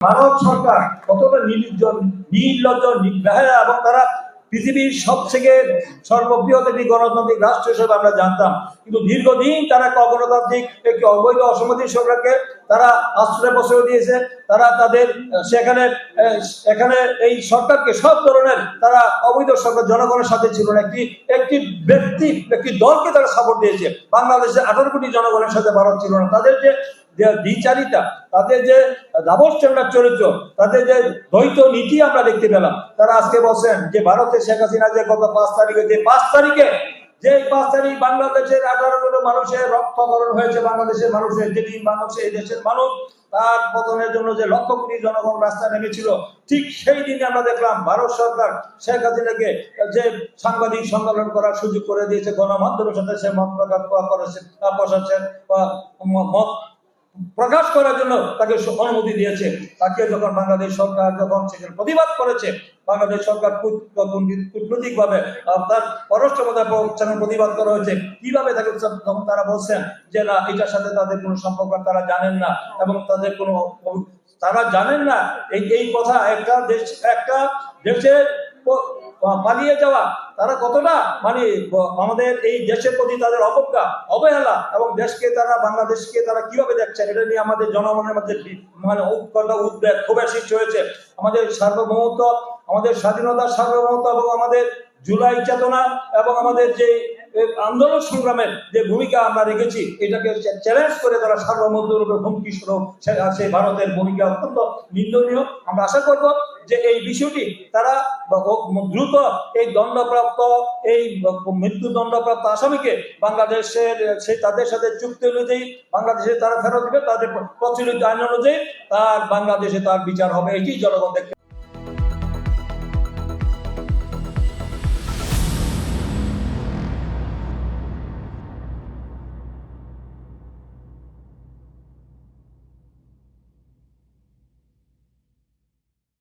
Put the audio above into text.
ভারত সরকার কতটা নির্লজ্জ বেহায়া, এবং তারা পৃথিবীর সবথেকে সর্ববৃহৎ একটি গণতান্ত্রিক রাষ্ট্র হিসেবে আমরা জানতাম, কিন্তু দীর্ঘদিন তারা অগণতান্ত্রিক একটি অবৈধ অসামাজিক সরকারকে তারা আশ্রয় প্রশ্রয় দিয়েছে। তারা তাদের এখানে এই সরকারকে সব ধরনের তারা অবৈধ সরকার জনগণের সাথে ছিল না, একটি দলকে তারা সাপোর্ট দিয়েছে। বাংলাদেশের 18 কোটি জনগণের সাথে ভারত ছিল না। তাদের যে দ্বিচারিতা, তাদের যে ডাবল স্ট্যান্ডার্ড চরিত্র, তাদের যে দ্বৈত নীতি আমরা দেখতে পেলাম। তারা আজকে বলছেন যে ভারতের শেখ হাসিনা যে গত 5 তারিখ বাংলাদেশের 18 কোটি মানুষের রক্তকরণ হয়েছে, বাংলাদেশের মানুষের যেটি মানুষের এই দেশের মানুষ তার পতনের জন্য যে লক্ষ কোটি জনগণ রাস্তায় নেমেছিল, ঠিক সেই দিনে আমরা দেখলাম ভারত সরকার শেখ হাসিনাকে যে সাংবাদিক সম্মেলন করার সুযোগ করে দিয়েছে, গণমাধ্যমের সাথে সে মত প্রকাশ করার জন্য তাকে অনুমতি দিয়েছে। তাকে যখন বাংলাদেশ সরকার যখন সেখানে প্রতিবাদ করেছে, বাংলাদেশ সরকার কূটনৈতিক ভাবে তার পররাষ্ট্র মন্ত্রণালয় প্রতিবাদ করা হয়েছে, কিভাবে তাকে তখন তারা বলছেন যে না, এটার সাথে তাদের কোনো সম্পর্ক তারা জানেন না, এবং তাদের কোনো তারা জানেন না এই কথা। একটা দেশের পালিয়ে যাওয়া তারা কতটা মানে আমাদের এই দেশের প্রতি তাদের অবহেলা, এবং দেশকে তারা বাংলাদেশকে তারা কিভাবে দেখছেন, এটা নিয়ে আমাদের জনগণের মধ্যে মানে উদ্বেগ খুবই সৃষ্টি হয়েছে। আমাদের সার্বভৌমত্ব, আমাদের স্বাধীনতার সার্বভৌমত্ব, এবং আমাদের জুলাই চেতনা, এবং আমাদের যে আন্দোলন সংগ্রামের যে ভূমিকা আমরা রেখেছি, এটাকে চ্যালেঞ্জ করে তারা সার্বভৌমত্বের হুমকি স্বরূপ সেই ভারতের ভূমিকা অত্যন্ত নিন্দনীয়। আমরা আশা করব যে এই বিষয়টি তারা দ্রুত এই মৃত্যুদণ্ডপ্রাপ্ত আসামিকে বাংলাদেশের তাদের সাথে চুক্তি অনুযায়ী বাংলাদেশে তারা ফেরত দেবে, তাদের প্রচলিত আইন অনুযায়ী বাংলাদেশে তার বিচার হবে, এটি জনগণ দেখতে